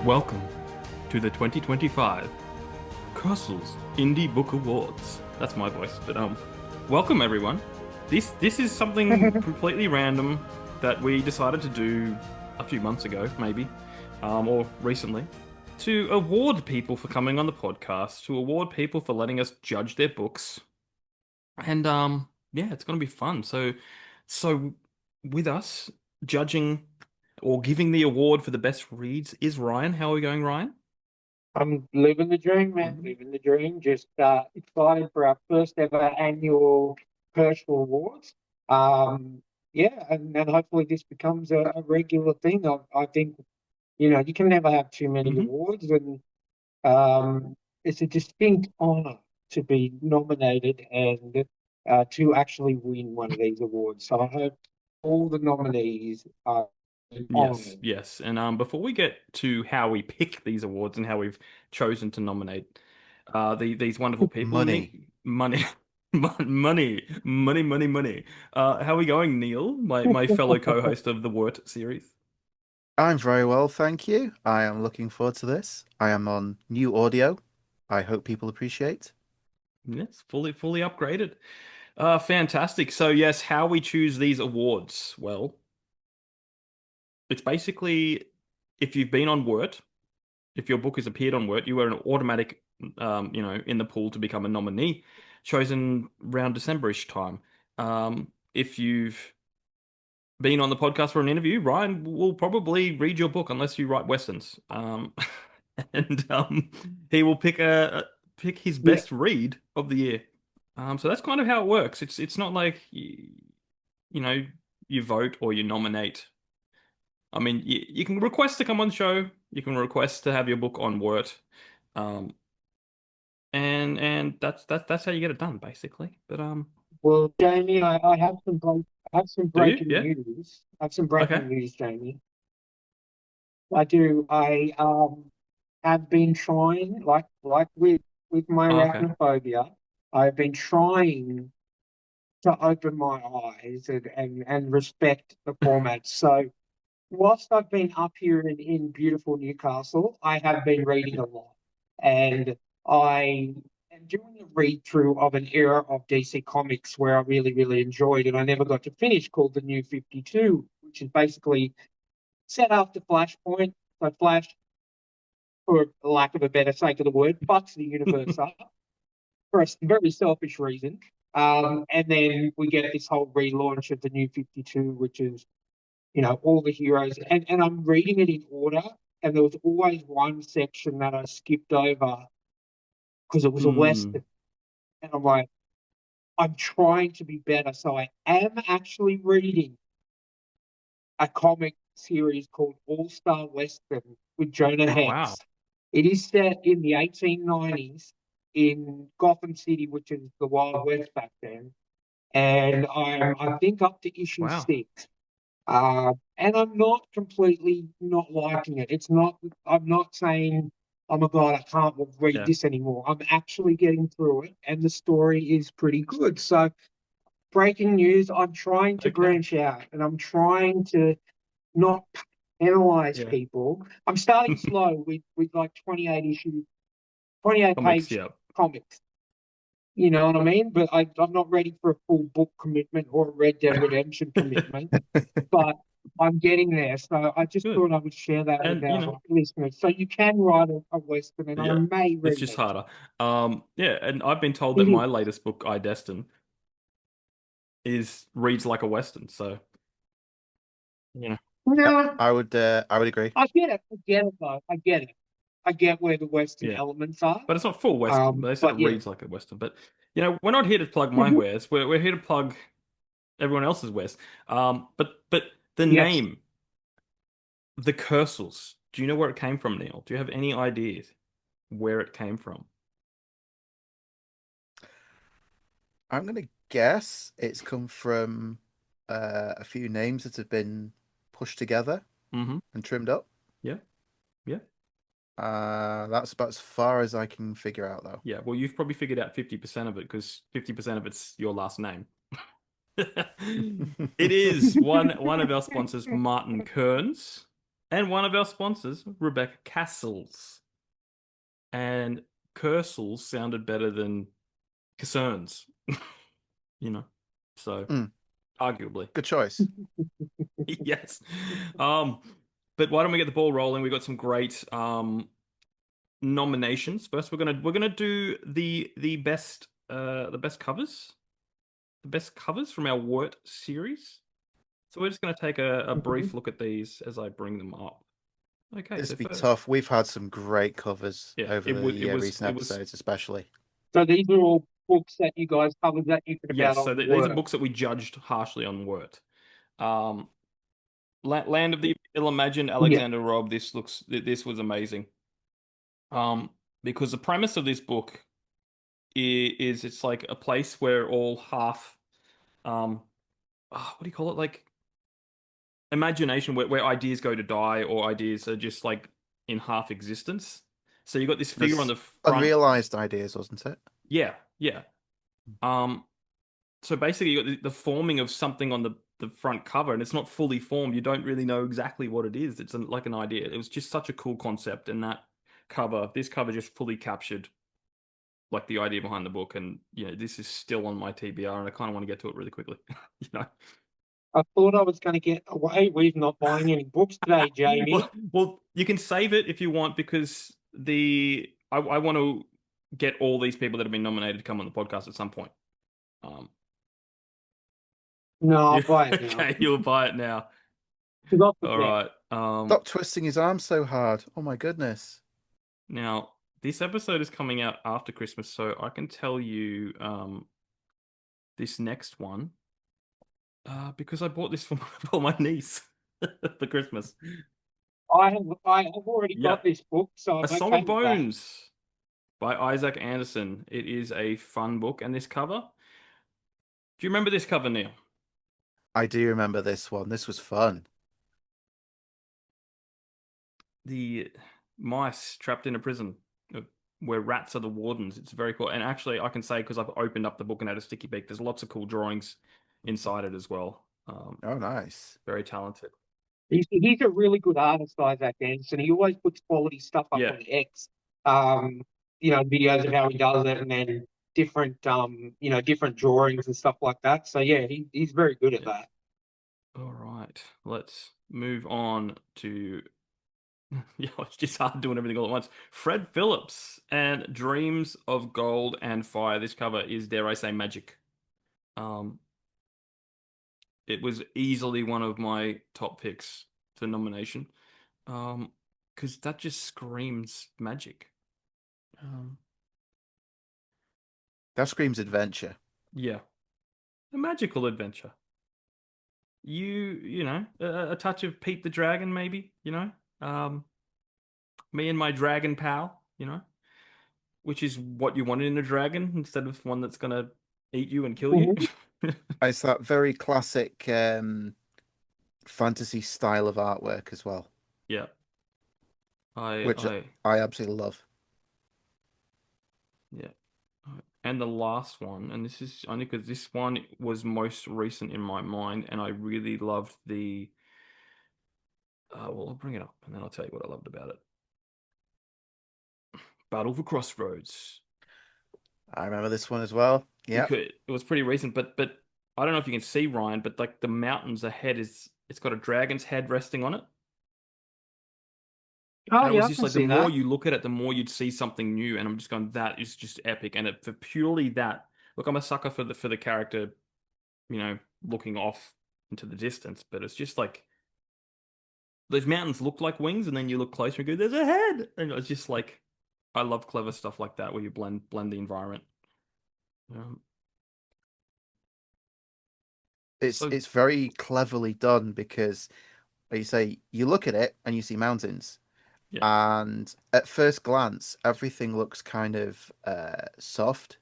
Welcome to the 2025 Kearsells Indie Book Awards. That's my voice, but welcome everyone. This is something completely random that we decided to do a few months ago, maybe, or recently, to award people for coming on the podcast, to award people for letting us judge their books, and yeah, it's gonna be fun. So with us judging or giving the award for the best reads is Ryan. How are we going, Ryan? I'm living the dream, man. Mhm. Living the dream. Just excited for our first ever annual Kershaw Awards. Yeah, and hopefully this becomes a regular thing. I think, you can never have too many Mhm. awards, and it's a distinct honor to be nominated and to actually win one of these awards. So I hope all the nominees are Yes, honored. yes. And before we get to how we pick these awards and how we've chosen to nominate these wonderful people, Money. Money, money. How are we going, Neil, my fellow co-host of the Wort series? I'm very well, thank you. I am looking forward to this. I am on new audio. I hope people appreciate. Yes, fully upgraded. Fantastic. So yes, how we choose these awards? Well, it's basically if you've been on Wort, if your book has appeared on Word, you are an automatic, in the pool to become a nominee, chosen around Decemberish time. If you've been on the podcast for an interview, Ryan will probably read your book unless you write westerns. And he will pick his Yeah. best read of the year. So that's kind of how it works. It's not like you know you vote or you nominate. I mean, you can request to come on the show. You can request to have your book on Word. Um, and that's how you get it done, basically. But Well, Jamie, I have I have some do you? breaking Yeah. news. I have some Okay. breaking news, Jamie. I do. I have been trying, like with my Oh, okay. arachnophobia, I've been trying to open my eyes and respect the format. So whilst I've been up here in beautiful Newcastle, I have been reading a lot. And I am doing a read through of an era of DC Comics where I really, really enjoyed and I never got to finish called The New 52, which is basically set after Flashpoint. So Flash, for lack of a better sake of the word, fucks the universe up for a very selfish reason. And then we get this whole relaunch of The New 52, which is all the heroes. And I'm reading it in order. And there was always one section that I skipped over because it was a Hmm. Western. And I'm like, I'm trying to be better. So I am actually reading a comic series called All Star Western with Jonah Oh, wow. Hex. It is set in the 1890s in Gotham City, which is the Wild West back then. And I think, up to issue Wow. 6. And I'm not completely not liking it. It's not, I'm not saying, oh my God, I can't read Yeah. this anymore. I'm actually getting through it, and the story is pretty good. So, breaking news, I'm trying to Okay. branch out and I'm trying to not penalize Yeah. people. I'm starting slow with like 28 Comics. page Yeah. comics. You know what I mean? But I'm not ready for a full book commitment or a Red Dead Redemption commitment. But I'm getting there. So I just Good. thought I would share that with And our listeners. So you can write a Western, and I yeah, may it's read just it. harder. Yeah, and I've been told that It my is. latest book, I Destin, is reads like a Western. So you know, Yep, No, I would agree. I get it. I get it, though. I get it. I get where the Western yeah. elements are. But it's not full Western. They said it But yeah. reads like a Western. But we're not here to plug my Mhm. wares. We're here to plug everyone else's wares. But the Yes. name, the Kearsells. Do you know where it came from, Neil? Do you have any ideas where it came from? I'm gonna guess it's come from a few names that have been pushed together Mm-hmm. and trimmed up. Yeah. Yeah. That's about as far as I can figure out, though. Yeah. Well, you've probably figured out 50% of it because 50% of it's your last name. It is one of our sponsors, Martin Kearns. And one of our sponsors, Rebecca Cassels. And Kearsells sounded better than Concerns, you know. So Mm, arguably. good choice. Yes. Um, but why don't we get the ball rolling? We got some great nominations. First, we're gonna do the best covers, the best covers from our Wort series. So we're just gonna take a Mhm. brief look at these as I bring them up. Okay, This so would be first, tough. We've had some great covers yeah, over it was it the was recent it was episodes, especially. So these are all books that you guys covered that you could about yes. So on these are work. books that we judged harshly on Wort. Um, Land of the Ill-Imagined, Yeah. Alexander Robb. This was amazing. Um, because the premise of this book is it's like a place where all half what do you call it? Like imagination where ideas go to die or ideas are just like in half existence. So you got this figure on There's the front. unrealized ideas, wasn't it? Yeah, yeah. Um, so basically you got the forming of something on the front cover and it's not fully formed. You don't really know exactly what it is. It's like an idea. It was just such a cool concept and this cover just fully captured like the idea behind the book and this is still on my TBR and I kind of want to get to it really quickly. you know. I thought I was going to get away with not buying any books today, Jamie. Well, you can save it if you want because I want to get all these people that have been nominated to come on the podcast at some point. Um, No, I'll you, buy it now. okay, you'll buy it now. Because I'll All forget. right. Stop twisting his arm so hard. Oh my goodness. Now this episode is coming out after Christmas, so I can tell you this next one because I bought this for for my niece for Christmas. I have already Yeah, got this book, so A I'm Song okay of with that. Bones by Isaac Anderson. It is a fun book, and this cover. Do you remember this cover, Neil? I do remember this one. This was fun. The mice trapped in a prison where rats are the wardens. It's very cool. And actually, I can say because I've opened up the book and had a sticky peek, there's lots of cool drawings inside it as well. Oh, nice. Very talented. He's a really good artist, Isaac Anderson. He always puts quality stuff up Yeah, on X. Um, videos of how he does it, and then different different drawings and stuff like that. So yeah, he's very good at yeah. that. All right, let's move on to. Yeah, it's just hard doing everything all at once. Fred Phillips and Dreams of Gold and Fire. This cover is, dare I say, magic. Um, it was easily one of my top picks for nomination. Um, because that just screams magic. Um, That screams adventure. yeah, a magical adventure. A touch of Pete the Dragon, maybe. Me and my dragon pal. Which is what you wanted in a dragon instead of one that's gonna eat you and kill you. Mhm. It's that very classic fantasy style of artwork as well, Yeah, I, which I, I absolutely love. yeah. And the last one, and this is only because this one was most recent in my mind, and I really loved the. Well, I'll bring it up, and then I'll tell you what I loved about it. Battle for Crossroads. I remember this one as well. Yep. It was pretty recent, but I don't know if you can see Ryan, but like the mountains ahead it's got a dragon's head resting on it. Oh And it yeah, was I just can like the see more that. you look at it, the more you'd see something new. And I'm just going, that is just epic. And for purely that, look, I'm a sucker for the character, looking off into the distance. But it's just like those mountains look like wings, and then you look closer and go, "There's a head!" And it's just like I love clever stuff like that where you blend the environment. Um, so It's very cleverly done because, like you say, you look at it and you see mountains, yeah, and at first glance, everything looks kind of soft,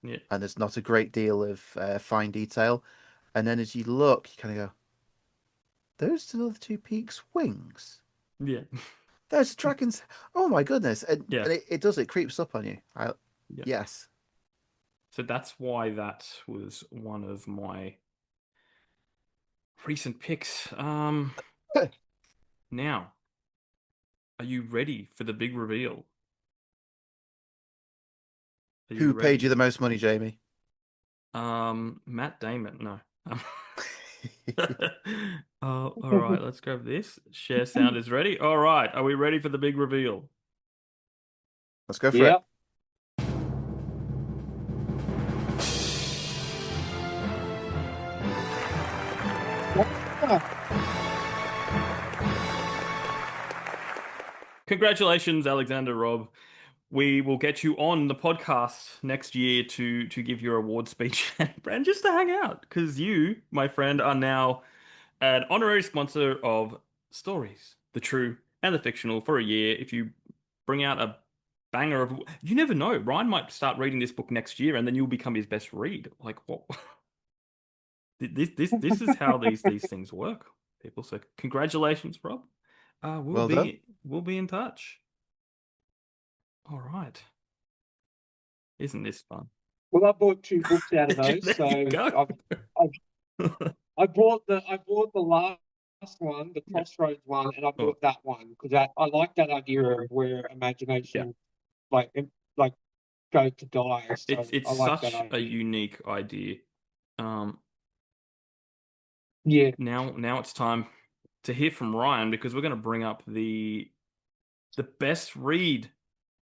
yeah, and there's not a great deal of fine detail. And then as you look, you kind of go, "Those are the two peaks' wings. yeah, There's dragons. Oh my goodness!" And, yeah, and it does. It creeps up on you. yeah. Yes. So that's why that was one of my recent picks. Now. Are you ready for the big reveal? Are you Who paid you ready? the most money, Jamie? Matt Damon. No. All right, let's grab this. Share sound is ready. All right, are we ready for the big reveal? Let's go for it. Yeah. Congratulations, Alexander Robb. We will get you on the podcast next year to give your award speech and just to hang out because you, my friend, are now an honorary sponsor of Stories, the True and the Fictional for a year. If you bring out a banger of, you never know, Ryan might start reading this book next year and then you'll become his best read. Like what? This is how these things work, people. So congratulations, Rob. Well done. We'll be in touch. All right. Isn't this fun? Well, I bought 2 books out of those, There so you go. I bought the last one, the Yeah. Crossroads one, and I Oh, bought that one because I like that idea of where yeah. imagination like like go to die. So It's I like that such a idea. unique idea. Um, Yeah. now it's time to hear from Ryan because we're going to bring up the best read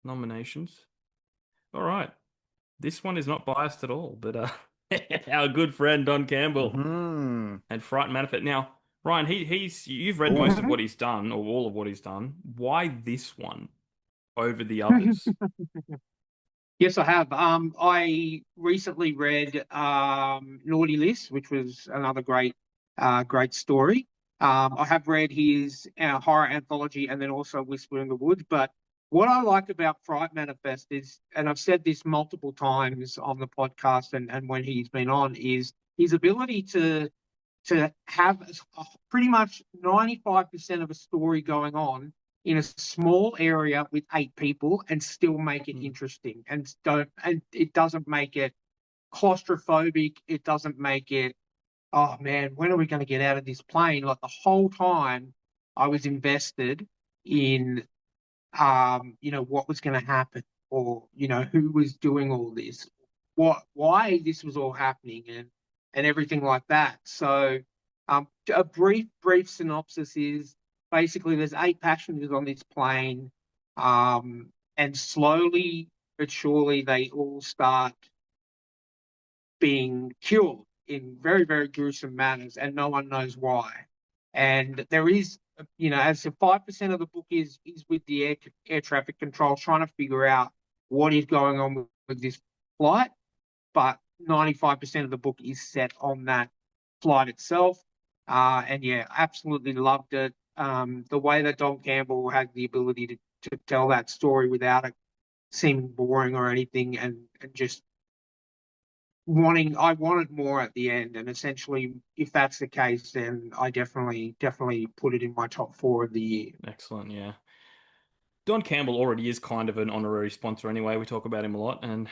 nominations. All right. This one is not biased at all, but our good friend Don Campbell Hmm. and Fright Manifest. Now, Ryan, he's you've read most of Oh. what he's done or all of what he's done. Why this one over the others? Yes, I have. I recently read Naughty List, which was another great story. I have read his horror anthology and then also Whisper in the Woods. But what I like about Fright Manifest is, and I've said this multiple times on the podcast and when he's been on, is his ability to have pretty much 95% of a story going on in a small area with 8 people and still make it Hmm. interesting and it doesn't make it claustrophobic. It doesn't make it, oh man, when are we going to get out of this plane? Like the whole time I was invested in what was going to happen, or who was doing all this, why this was all happening, and everything like that. So, a brief synopsis is basically there's 8 passengers on this plane, and slowly but surely they all start being killed in very, very gruesome manners, and no one knows why. And there is, as to 5% of the book is with the air traffic control trying to figure out what is going on with this flight, but 95% of the book is set on that flight itself. And yeah, absolutely loved it. The way that Don Campbell had the ability to tell that story without it seeming boring or anything, and just I wanted more at the end, and essentially, if that's the case, then I definitely put it in my top 4 of the year. Excellent, yeah. Don Campbell already is kind of an honorary sponsor anyway. We talk about him a lot, and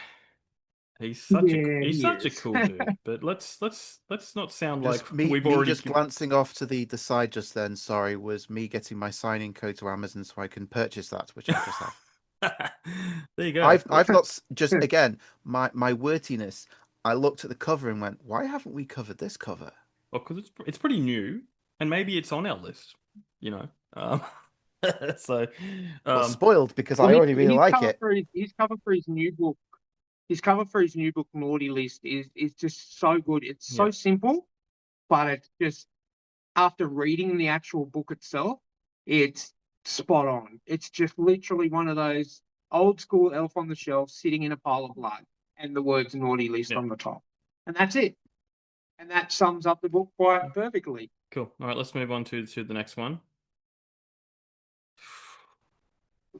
Yeah, he's he such a is. cool dude. But let's not sound like Just me we've me already. just glancing off to the side just then, sorry, was me getting my signing code to Amazon so I can purchase that, which I just have. There you go. I've not just again, my wordiness. I looked at the cover and went, why haven't we covered this cover? Well, because it's pretty new, and maybe it's on our list. You know. So, Well, um, spoiled because Well, I already really like it. his cover for his new book, Naughty List, is just so good. It's yeah, so simple, but it's just, after reading the actual book itself, it's spot on. It's just literally one of those old school elf on the shelf sitting in a pile of blood and the words Naughty List yeah. on the top. And that's it. And that sums up the book quite perfectly. Cool. All right, let's move on to the next one.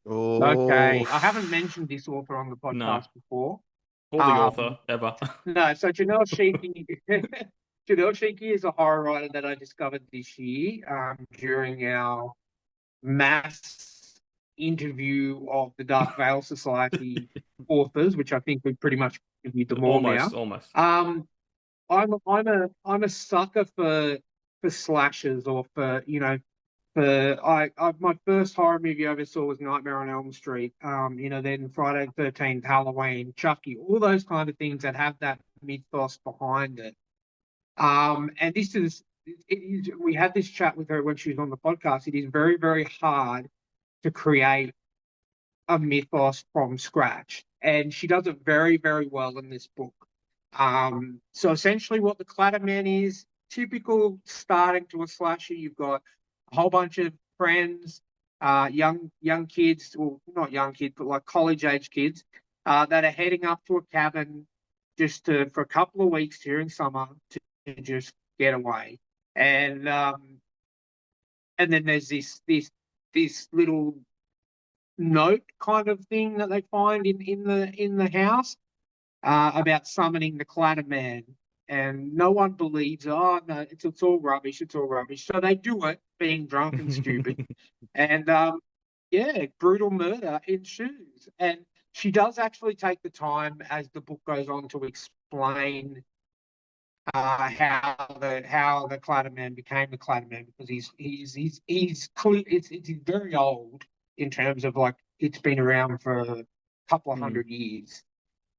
Oh, Okay. I haven't mentioned this author on the No, podcast before. or the Um, author ever. no, so Janelle Schiecke, Janelle Schiecke is a horror writer that I discovered this year, during our mass interview of the Dark Veil Society authors, which I think we've pretty much interviewed them all now. Almost. Um, I'm a sucker for slashers, or for my first horror movie I ever saw was Nightmare on Elm Street. Then Friday the 13th, Halloween, Chucky, all those kind of things that have that mythos behind it. And we had this chat with her when she was on the podcast. It is very, very hard to create a mythos from scratch, and she does it very, very well in this book. So essentially, what the Clatterman is, typical starting to a slasher. You've got a whole bunch of friends, young kids, or not young kids, but like college age kids, that are heading up to a cabin for a couple of weeks during summer to just get away. And then there's this little note kind of thing that they find in the house about summoning the Clatterman, and no one believes. Oh no, it's all rubbish. It's all rubbish. So they do it, being drunk and stupid, and brutal murder ensues. And she does actually take the time as the book goes on to explain how the Clatterman became the Clatterman, because he's very old in terms of, like, it's been around for a couple of hundred years.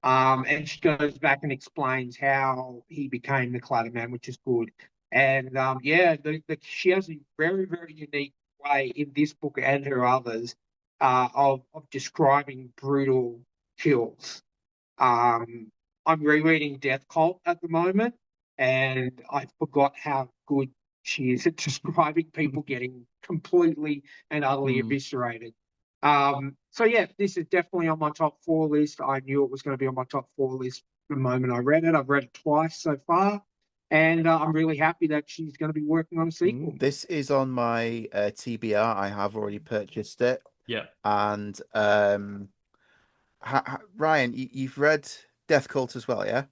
And she goes back and explains how he became the Clatterman, which is good. And she has a very, very unique way in this book and her others of describing brutal kills. I'm rereading Death Cult at the moment, and I forgot how good she is at describing people getting completely and utterly eviscerated. This is definitely on my top 4 list. I knew it was going to be on my top 4 list the moment I read it. I've read it twice so far, and I'm really happy that she's going to be working on a sequel. This is on my TBR. I have already purchased it. Yeah. And Ryan, you've read Death Cult as well, yeah?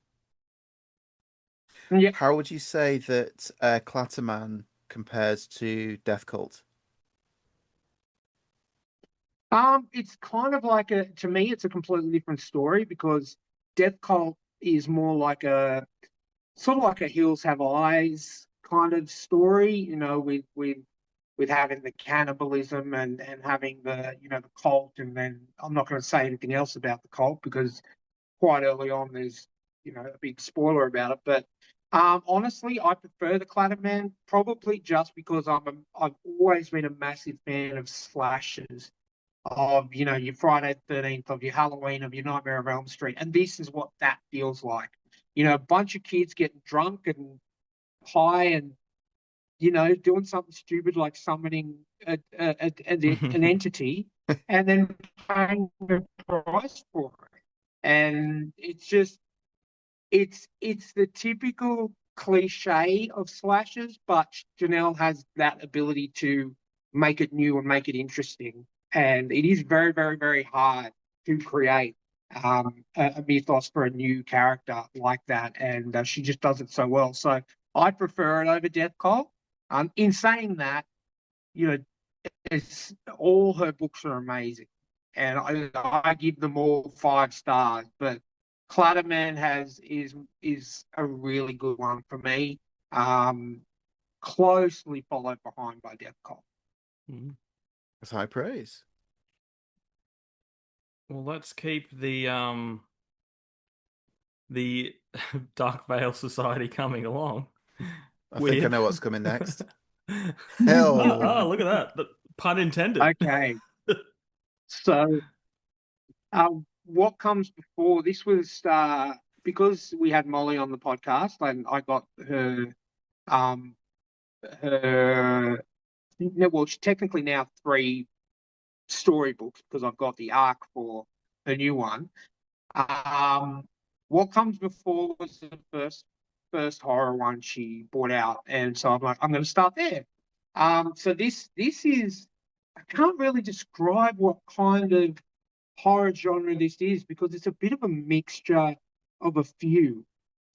Yeah. How would you say that Clatterman compares to Death Cult? It's kind of like to me, it's a completely different story, because Death Cult is more like a sort of like a Hills Have Eyes kind of story, with having the cannibalism and having the cult. And then I'm not going to say anything else about the cult, because quite early on there's a big spoiler about it. But honestly, I prefer the Clatterman, probably just because I've always been a massive fan of slashers, of your Friday the 13th, of your Halloween, of your Nightmare of Elm Street, and this is what that feels like. A bunch of kids getting drunk and high, and doing something stupid like summoning an entity, and then paying the price for it. And it's the typical cliche of slashers, but Janelle has that ability to make it new and make it interesting. And it is very, very, very hard to create a mythos for a new character like that, and she just does it so well. So I prefer it over Death Cult. In saying that, it's all her books are amazing, and I give them all 5 stars. But Clatterman is a really good one for me, closely followed behind by Death Cult. That's high praise. Well, let's keep the Dark Veil Society coming along. I think I know what's coming next. Hell! Look at that. Pun intended. Okay. So, what comes before this was because we had Molly on the podcast, and I got her she's technically now 3 storybooks, because I've got the arc for the new one. What comes before was the first horror one she brought out, and so I'm like, I'm going to start there. So this is, I can't really describe what kind of horror genre this is, because it's a bit of a mixture of a few.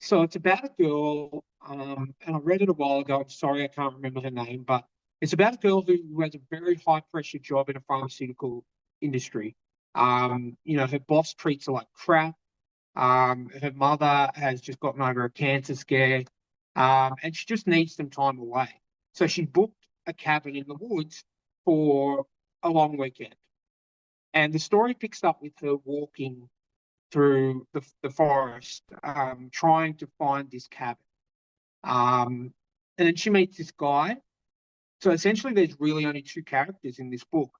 So it's about a girl, and I read it a while ago. I'm sorry, I can't remember her name, but it's about a girl who has a very high pressure job in a pharmaceutical industry. Her boss treats her like crap. Her mother has just gotten over a cancer scare, and she just needs some time away. So she booked a cabin in the woods for a long weekend. And the story picks up with her walking through the forest, trying to find this cabin. And then she meets this guy. So essentially, there's really only two characters in this book.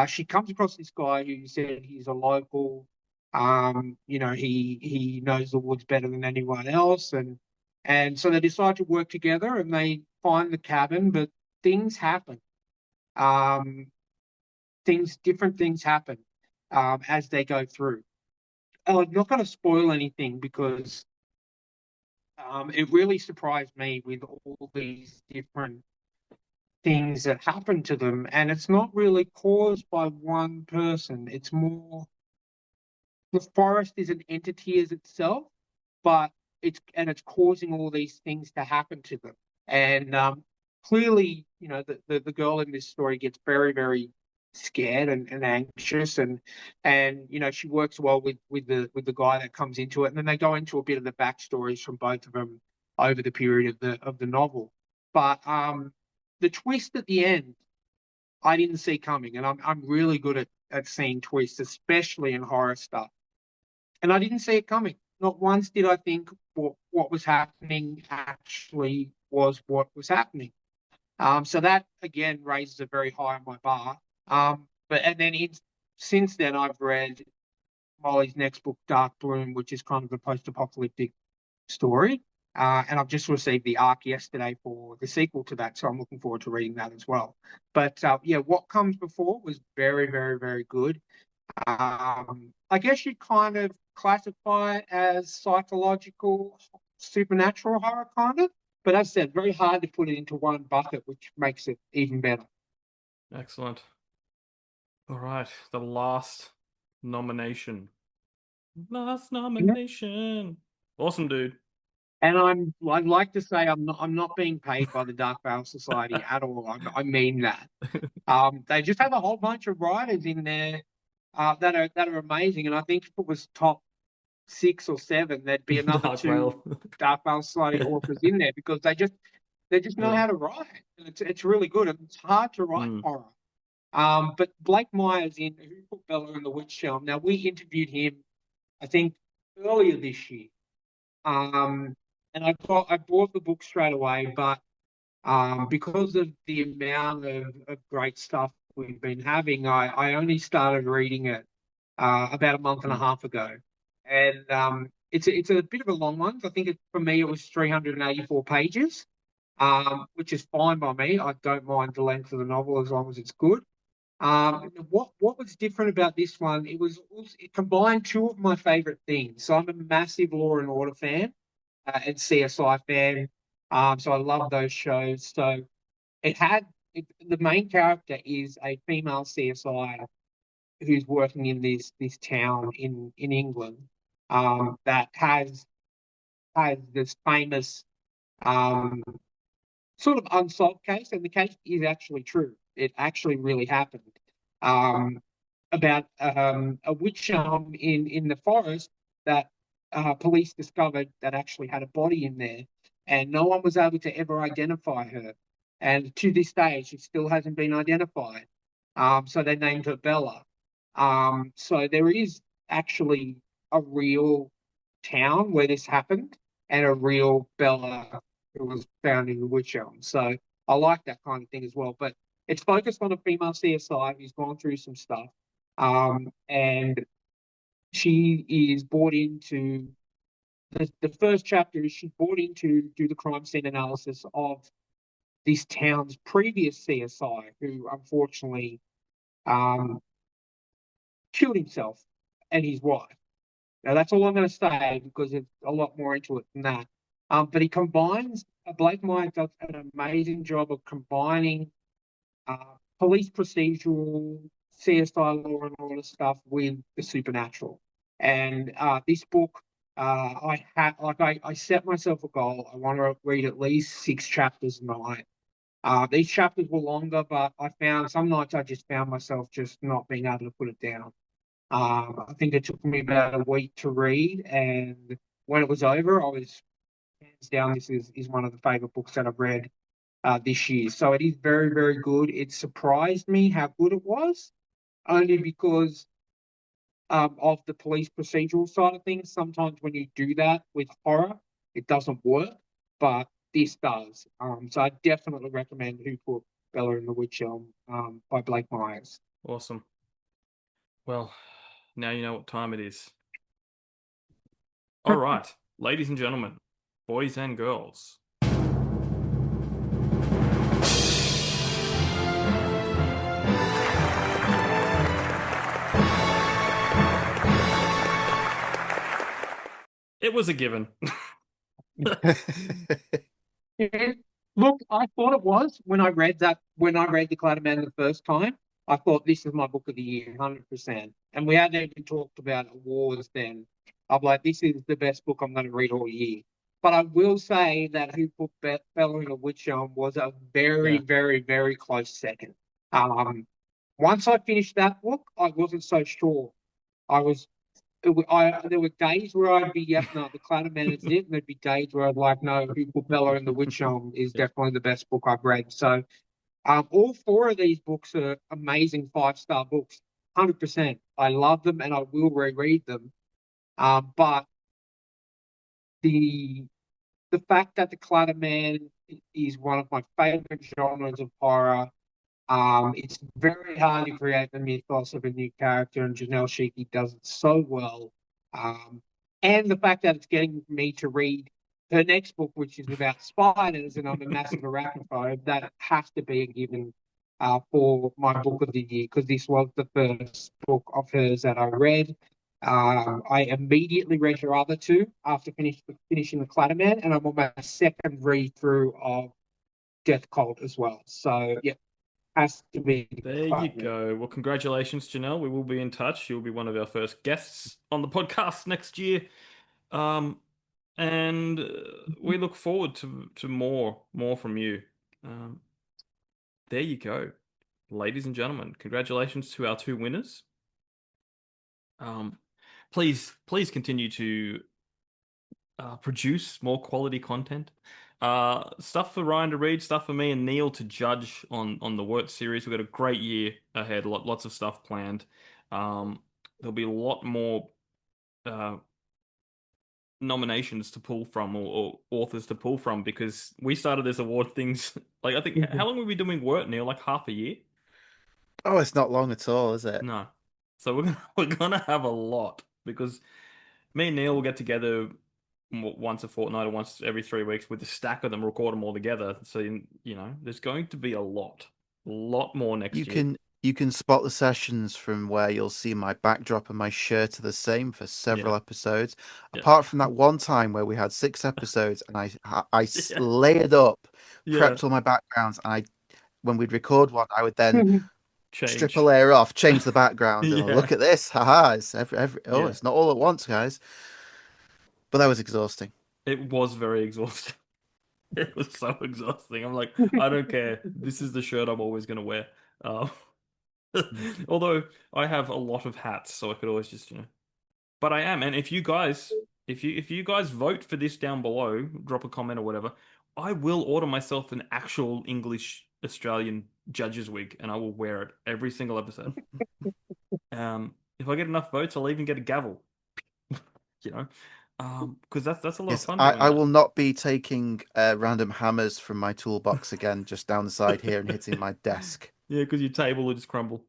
She comes across this guy who said he's a local. He knows the woods better than anyone else, and so they decide to work together and they find the cabin. But things happen. Um, different things happen as they go through. I'm not going to spoil anything because it really surprised me with all these different things that happen to them, and it's not really caused by one person. It's more the forest is an entity as itself, but it's causing all these things to happen to them. And clearly, the girl in this story gets very, very scared and anxious, and she works well with the guy that comes into it, and then they go into a bit of the backstories from both of them over the period of the novel. But the twist at the end, I didn't see coming, and I'm really good at seeing twists, especially in horror stuff. And I didn't see it coming. Not once did I think what was happening actually was what was happening. So that again raises a very high on my bar. Since then I've read Molly's next book, Dark Bloom, which is kind of a post-apocalyptic story. And I've just received the arc yesterday for the sequel to that, so I'm looking forward to reading that as well. But what comes before was very, very, very good. I guess you'd kind of classify it as psychological, supernatural horror, kind of. But as I said, very hard to put it into one bucket, which makes it even better. Excellent. All right, the last nomination. Last nomination. Awesome, dude. And I'd like to say I'm not being paid by the Dark Veil Society at all. I mean that. They just have a whole bunch of writers in there that are amazing, and I think if it was top 6 or 7, there'd be another two Dark Veil Society authors in there because they just know how to write. And it's really good, and it's hard to write horror. But Blake Myers, who put Bella in the Witch Elm. Now we interviewed him, I think, earlier this year, and I bought the book straight away, but because of the amount of great stuff we've been having, I only started reading it about a month and a half ago, and it's a bit of a long one. I think for me it was 384 pages, which is fine by me. I don't mind the length of the novel as long as it's good. What was different about this one? It combined two of my favorite things. So I'm a massive Law and Order fan and CSI fan. So I love those shows. So the main character is a female CSI who's working in this town in England that has this famous sort of unsolved case, and the case is actually true. It actually really happened about a witch elm in the forest that police discovered that actually had a body in there, and no one was able to ever identify her. And to this day, she still hasn't been identified. So they named her Bella. So there is actually a real town where this happened and a real Bella who was found in the witch elm. So I like that kind of thing as well. But it's focused on a female CSI who's gone through some stuff. And she is brought into the first chapter is she's brought in to do the crime scene analysis of this town's previous CSI, who unfortunately killed himself and his wife. Now, that's all I'm going to say because there's a lot more into it than that. But he combines, Blake Myers does an amazing job of combining police procedural, CSI Law and Order stuff with the supernatural. And this book, I set myself a goal. I want to read at least 6 chapters a night. These chapters were longer, but I found some nights I just found myself just not being able to put it down. I think it took me about a week to read, and when it was over, I was hands down, this is one of the favorite books that I've read this year. So it is very, very good. It surprised me how good it was, only because of the police procedural side of things. Sometimes when you do that with horror, it doesn't work, but this does. So I definitely recommend Who Put Bella in the Witch Elm by Blake Myers. Awesome. Well, now you know what time it is. All right, ladies and gentlemen, boys and girls. It was a given. Yeah. Look, I thought it was when I read the Clatter Man the first time. I thought this is my book of the year, 100%. And we hadn't even talked about awards then. I'm like, this is the best book I'm going to read all year. But I will say that Who Put Bella in a Witch Elm was a very, Yeah. very, very close second. Um, Once I finished that book, I wasn't so sure. I was there were days where I'd be, yep, no, the Clatter Man is it. And there'd be days where I'd like, no, Who Bella and the Witch Elm is Yeah. definitely the best book I've read. So all four of these books are amazing 5-star books, 100%. I love them and I will reread them. But the the fact that the Clatter Man is one of my favorite genres of horror. It's very hard to create the mythos of a new character, and Janelle Schiecke does it so well. Um, and the fact that it's getting me to read her next book, which is about spiders, and I'm a massive arachnophobe, that has to be a given for my book of the year, because this was the first book of hers that I read. I immediately read her other two after finishing The Clatterman, and I'm on my second read through of Death Cult as well. So, yeah, has to be There you go. Well, congratulations, Janelle. We will be in touch. You'll be one of our first guests on the podcast next year. Um, and we look forward to more from you. Um, there you go, ladies and gentlemen. Congratulations to our two winners. Um, please continue to produce more quality content. Stuff for Ryan to read, stuff for me and Neil to judge on the Wort series. We've got a great year ahead, lots of stuff planned. There'll be a lot more uh, nominations to pull from or authors to pull from because we started this award things like I think how long have we been doing Wort, Neil? Like half a year? Oh, it's not long at all, is it? No. So we're gonna have a lot because me and Neil will get together once a fortnight or once every 3 weeks with a stack of them, record them all together. So you know, there's going to be a lot more You next year. can you can spot the sessions from where you'll see my backdrop and my shirt are the same for Yeah, several episodes. yeah, Apart from that one time where we had 6 episodes and I yeah, layered up, yeah. prepped all my backgrounds, and I when we'd record one, I would then strip a Change. layer off, change the background, and Yeah, look at this, haha! It's yeah. it's not all at once, guys. But that was exhausting. It was very exhausting. It was so exhausting. I'm like, I don't care. This is the shirt I'm always gonna wear. Um, although I have a lot of hats, so I could always just, But I am, and if you guys, if you guys vote for this down below, drop a comment or whatever, I will order myself an actual English Australian judge's wig, and I will wear it every single episode. If I get enough votes, I'll even get a gavel. You know, because that's a lot of Yes, fun I, doing I that. will not be taking random hammers from my toolbox again, just down the side here and hitting my desk. Yeah, because your table will just crumble.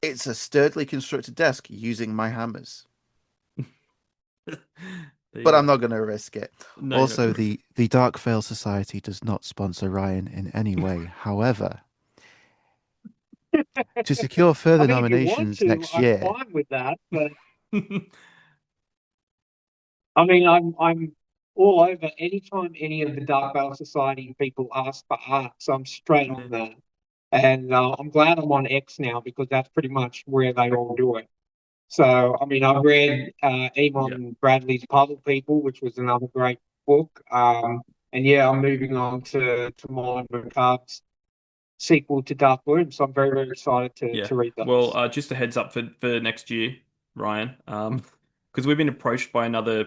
It's a sturdily constructed desk using my hammers, There you but go. I'm not going to risk it. No, you're not Also, gonna risk. the Dark Veil Society does not sponsor Ryan in any way. However, to secure I further mean, if you want nominations to, next I'm year, fine with that. But I mean, I'm all over. Anytime any of the Dark Veil Society people ask for art, so I'm straight Yeah, on that. And I'm glad I'm on X now because that's pretty much where they all do it. So, I mean, I've read yeah, Eamon Bradley's Puzzle People, which was another great book. And yeah, I'm moving on to Moline Macabre's sequel to Dark Bloom. So I'm very, very excited yeah. to read Well, those. just a heads up for next year, Ryan. Because we've been approached by another.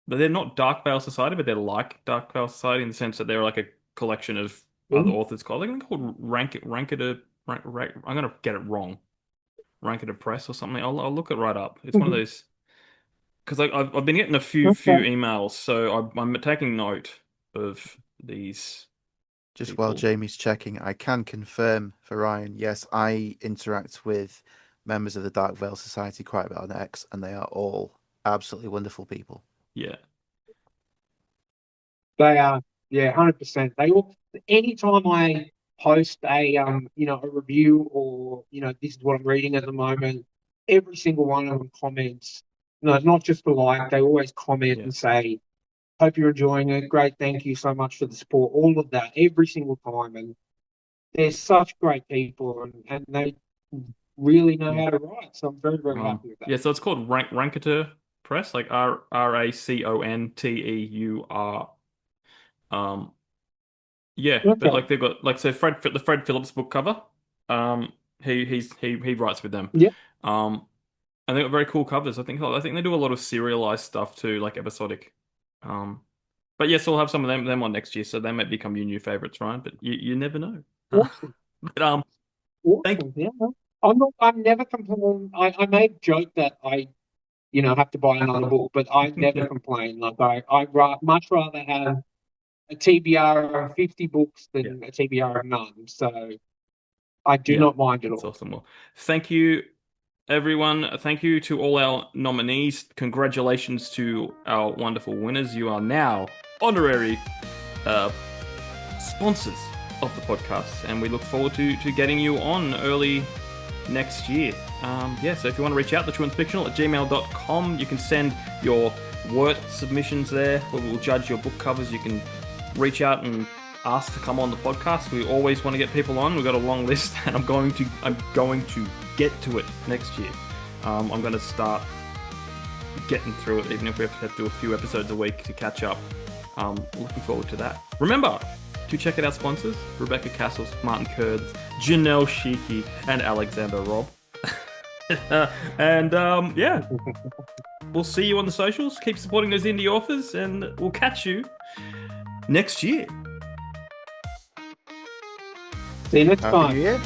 They're not Dark Veil Society, but they're like Dark Veil Society in the sense that they're like a collection of other authors called, I think they're called I'm gonna get it wrong. Rankita Press or something. I'll look it right up. It's one of those because I've been getting a few emails, so I'm taking note of these. Just people. while Jamie's checking, I can confirm for Ryan, yes, I interact with members of the Dark Veil Society quite a bit on X, and they are all absolutely wonderful people. Yeah. They are, yeah, 100%. They all, anytime I post a a review or this is what I'm reading at the moment, every single one of them comments. Not just a like, they always comment and say, "Hope you're enjoying it. Great, thank you so much for the support." All of that every single time, and they're such great people, and they really know how to write. So I'm very very happy with that. Yeah, so it's called Rankiter Press, like Raconteur. Yeah, Okay. but like they've got so the Fred Phillips book cover. He writes with them. Yeah. And they've got very cool covers. I think they do a lot of serialized stuff too, like episodic. But yes, we'll have some of them on next year, so they might become your new favorites, Ryan. But you never know. Awesome. But Awesome. Yeah. I'm never complaining. I may joke that I have to buy another book, but I never complain. Like much rather have a TBR of 50 books than a TBR of none. So I do not mind at all. That's awesome. Well, thank you, everyone. Thank you to all our nominees. Congratulations to our wonderful winners. You are now honorary sponsors of the podcast, and we look forward to getting you on early next year. So if you want to reach out, thetrueandthefictional@gmail.com. You can send your word submissions there, where we'll judge your book covers. You can reach out and ask to come on the podcast. We always want to get people on. We've got a long list, and I'm going to get to it next year. I'm going to start getting through it, even if we have to do a few episodes a week to catch up. Looking forward to that. Remember to check out our sponsors: Rebecca Kearsells, Martin Kurds, Janelle Schiecke, and Alexander Robb. We'll see you on the socials. Keep supporting those indie authors, and we'll catch you next year. See you next time. Happy New Year.